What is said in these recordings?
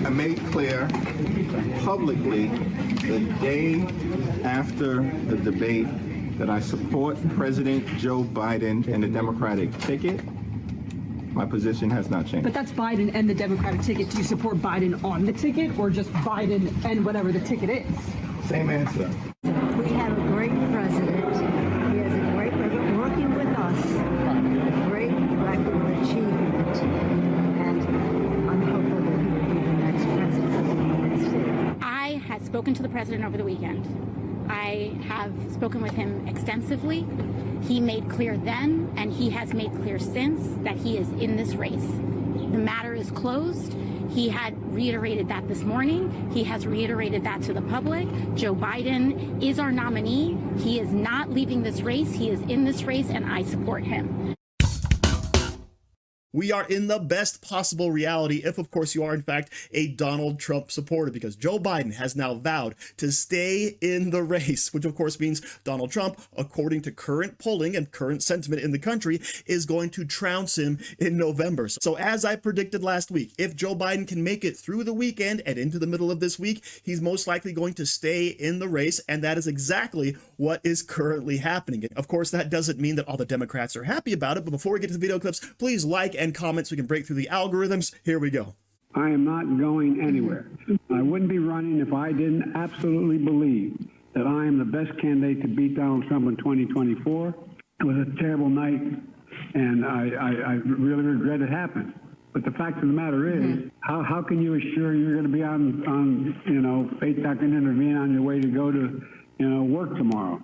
I made clear publicly the day after the debate that I support President Joe Biden and the Democratic ticket. My position has not changed. But that's Biden and the Democratic ticket. Do you support Biden on the ticket or just Biden and whatever the ticket is? Same answer. We have a great president. He has a great record working with us, a great record of achievement. And I'm hopeful that he will be the next president of the United States. I had spoken to the president over the weekend. I have spoken with him extensively. He made clear then, and he has made clear since, that he is in this race. The matter is closed. He had reiterated that this morning. He has reiterated that to the public. Joe Biden is our nominee. He is not leaving this race. He is in this race, and I support him. We are in the best possible reality if, of course, you are, in fact, a Donald Trump supporter, because Joe Biden has now vowed to stay in the race, which, of course, means Donald Trump, according to current polling and current sentiment in the country, is going to trounce him in November. So as I predicted last week, if Joe Biden can make it through the weekend and into the middle of this week, he's most likely going to stay in the race. And that is exactly what is currently happening. Of course, that doesn't mean that all the Democrats are happy about it. But before we get to the video clips, please like and comment so we can break through the algorithms. Here we go. I am not going anywhere. I wouldn't be running if I didn't absolutely believe that I am the best candidate to beat Donald Trump in 2024. It was a terrible night, and I really regret it happened. But the fact of the matter is, how can you assure you're going to be on Faith Not Gonna Intervene on your way to go to, work tomorrow?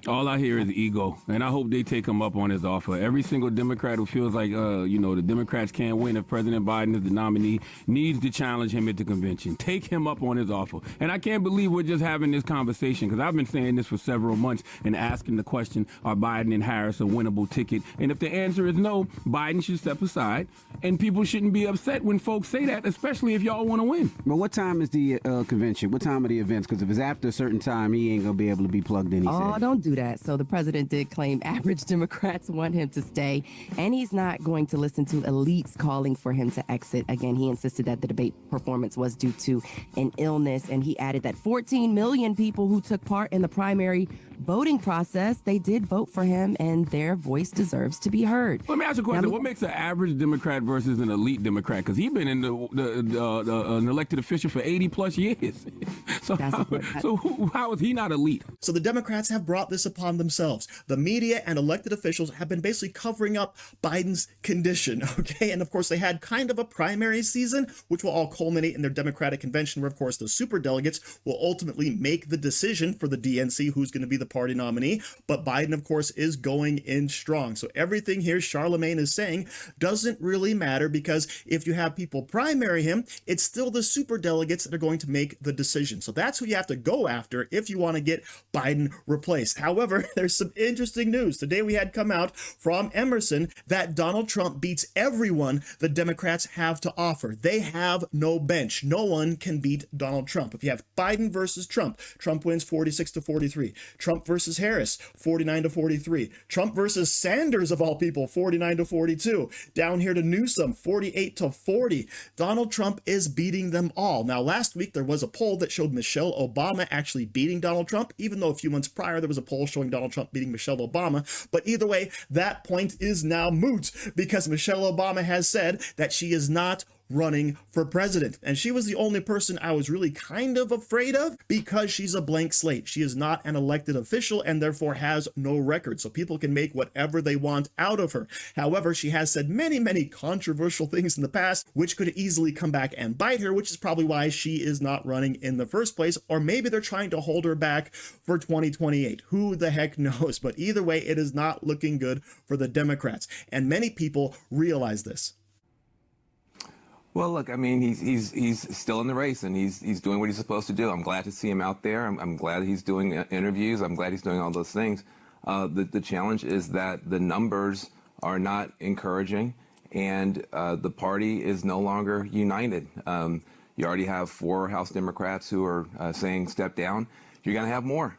All I hear is ego, and I hope they take him up on his offer. Every single Democrat who feels like, the Democrats can't win if President Biden is the nominee needs to challenge him at the convention. Take him up on his offer. And I can't believe we're just having this conversation, because I've been saying this for several months and asking the question, are Biden and Harris a winnable ticket? And if the answer is no, Biden should step aside, and people shouldn't be upset when folks say that, especially if y'all want to win. But what time is the convention? What time are the events? Because if it's after a certain time, he ain't going to be able to be plugged in, he said. Don't do that. So the president did claim average Democrats want him to stay, and he's not going to listen to elites calling for him to exit. Again, he insisted that the debate performance was due to an illness, and he added that 14 million people who took part in the primary voting process, they did vote for him, and their voice deserves to be heard. Let me ask you a question. What makes an average Democrat versus an elite Democrat? Because he's been in an elected official for 80 plus years. So how is he not elite? So the Democrats have brought this upon themselves. The media and elected officials have been basically covering up Biden's condition, okay? And of course, they had kind of a primary season, which will all culminate in their Democratic convention, where, of course, the superdelegates will ultimately make the decision for the DNC who's going to be the party nominee. But Biden, of course, is going in strong. So everything here Charlamagne is saying doesn't really matter, because if you have people primary him, it's still the superdelegates that are going to make the decision. So that's who you have to go after if you want to get Biden replaced. However, there's some interesting news. Today we had come out from Emerson that Donald Trump beats everyone the Democrats have to offer. They have no bench. No one can beat Donald Trump. If you have Biden versus Trump, Trump wins 46-43. Trump versus Harris, 49-43. Trump versus Sanders, of all people, 49-42. Down here to Newsom, 48-40. Donald Trump is beating them all. Now, last week there was a poll that showed Michelle Obama actually beating Donald Trump, even though a few months prior there was a poll showing Donald Trump beating Michelle Obama. But either way, that point is now moot, because Michelle Obama has said that she is not running for president. And she was the only person I was really kind of afraid of, because she's a blank slate. She is not an elected official and therefore has no record. So people can make whatever they want out of her. However, she has said many, many controversial things in the past, which could easily come back and bite her, which is probably why she is not running in the first place. Or maybe they're trying to hold her back for 2028. Who the heck knows? But either way, it is not looking good for the Democrats. And many people realize this. Well, look, I mean, he's still in the race, and he's doing what he's supposed to do. I'm glad to see him out there. I'm glad he's doing interviews. I'm glad he's doing all those things. The challenge is that the numbers are not encouraging, and the party is no longer united. You already have 4 House Democrats who are saying step down. You're going to have more.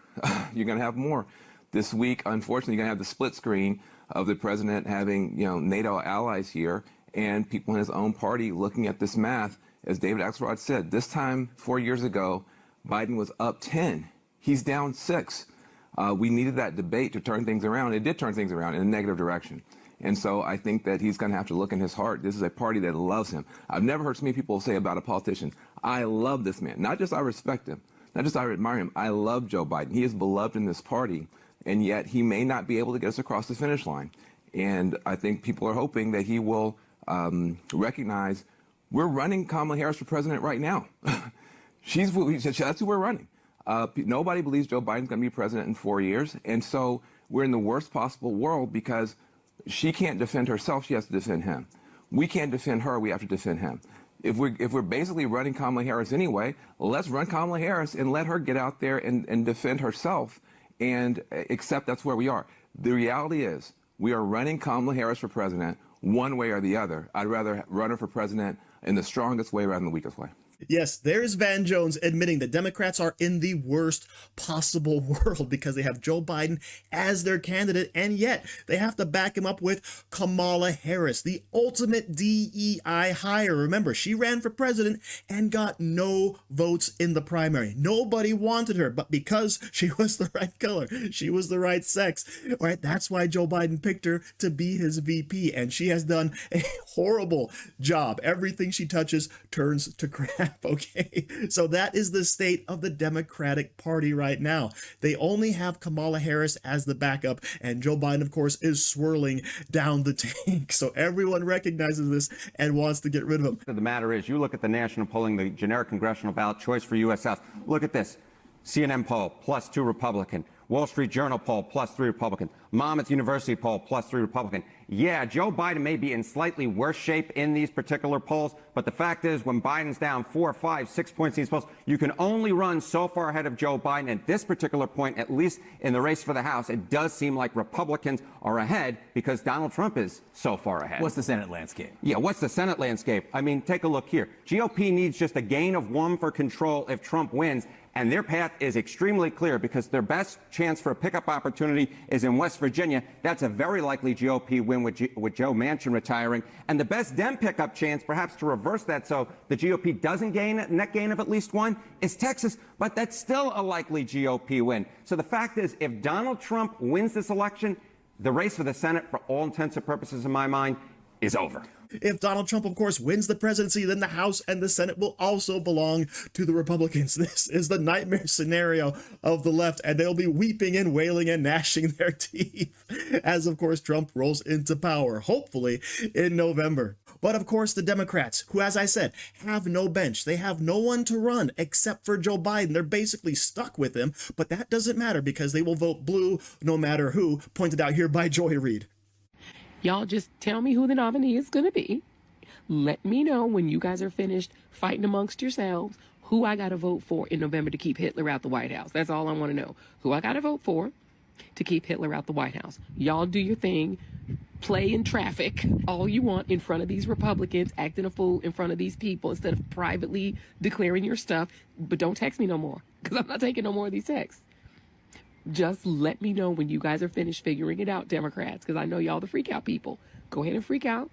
You're going to have more. This week, unfortunately, you're going to have the split screen of the president having, NATO allies here, and people in his own party looking at this math as David Axelrod said, this time 4 years ago, Biden was up 10. He's down 6. We needed that debate to turn things around. It did turn things around in a negative direction. And so I think that he's going to have to look in his heart. This is a party that loves him. I've never heard so many people say about a politician, I love this man. Not just I respect him, not just I admire him, I love Joe Biden. He is beloved in this party, and yet he may not be able to get us across the finish line. And I think people are hoping that he will recognize we're running Kamala Harris for president right now. That's who we're running. Nobody believes Joe Biden's going to be president in 4 years. And so we're in the worst possible world because she can't defend herself. She has to defend him. We can't defend her. We have to defend him. If we're basically running Kamala Harris anyway, let's run Kamala Harris and let her get out there and defend herself and accept that's where we are. The reality is we are running Kamala Harris for president one way or the other. I'd rather run her for president in the strongest way rather than the weakest way. Yes, there's Van Jones admitting that Democrats are in the worst possible world because they have Joe Biden as their candidate, and yet they have to back him up with Kamala Harris, the ultimate DEI hire. Remember, she ran for president and got no votes in the primary. Nobody wanted her, but because she was the right color, she was the right sex, all right, that's why Joe Biden picked her to be his VP, and she has done a horrible job. Everything she touches turns to crap. Okay, so that is the state of the Democratic Party right now. They only have Kamala Harris as the backup, and Joe Biden, of course, is swirling down the tank. So everyone recognizes this and wants to get rid of him. The matter is, you look at the national polling, the generic congressional ballot choice for U.S. South. Look at this. CNN poll, +2 Republican. Wall Street Journal poll, +3 Republican. Monmouth University poll, +3 Republican. Yeah, Joe Biden may be in slightly worse shape in these particular polls, but the fact is when Biden's down 4, 5, 6 points in these polls, you can only run so far ahead of Joe Biden. At this particular point, at least in the race for the House, it does seem like Republicans are ahead because Donald Trump is so far ahead. What's the Senate landscape? Yeah, what's the Senate landscape? I mean, take a look here. GOP needs just a gain of 1 for control if Trump wins. And their path is extremely clear because their best chance for a pickup opportunity is in West Virginia. That's a very likely GOP win with Joe Manchin retiring. And the best Dem pickup chance, perhaps to reverse that so the GOP doesn't gain a net gain of at least 1, is Texas. But that's still a likely GOP win. So the fact is, if Donald Trump wins this election, the race for the Senate, for all intents and purposes in my mind, is over. If Donald Trump, of course, wins the presidency, then the House and the Senate will also belong to the Republicans. This is the nightmare scenario of the left, and they'll be weeping and wailing and gnashing their teeth as, of course, Trump rolls into power, hopefully in November. But of course, the Democrats, who, as I said, have no bench, they have no one to run except for Joe Biden. They're basically stuck with him, but that doesn't matter because they will vote blue no matter who, pointed out here by Joy Reid. Y'all just tell me who the nominee is going to be. Let me know when you guys are finished fighting amongst yourselves who I got to vote for in November to keep Hitler out the White House. That's all I want to know. Who I got to vote for to keep Hitler out the White House. Y'all do your thing. Play in traffic all you want in front of these Republicans, acting a fool in front of these people instead of privately declaring your stuff. But don't text me no more because I'm not taking no more of these texts. Just let me know when you guys are finished figuring it out, Democrats, because I know y'all the freak out people. Go ahead and freak out,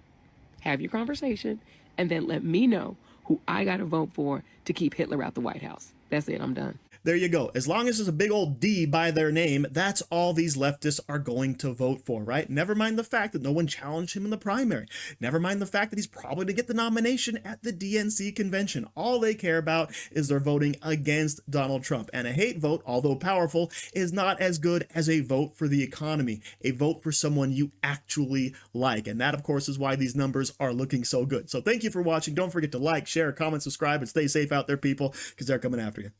have your conversation, and then let me know who I got to vote for to keep Hitler out the White House. That's it. I'm done. There you go. As long as there's a big old D by their name, that's all these leftists are going to vote for, right? Never mind the fact that no one challenged him in the primary. Never mind the fact that he's probably to get the nomination at the DNC convention. All they care about is they're voting against Donald Trump. And a hate vote, although powerful, is not as good as a vote for the economy, a vote for someone you actually like. And that, of course, is why these numbers are looking so good. So thank you for watching. Don't forget to like, share, comment, subscribe, and stay safe out there, people, because they're coming after you.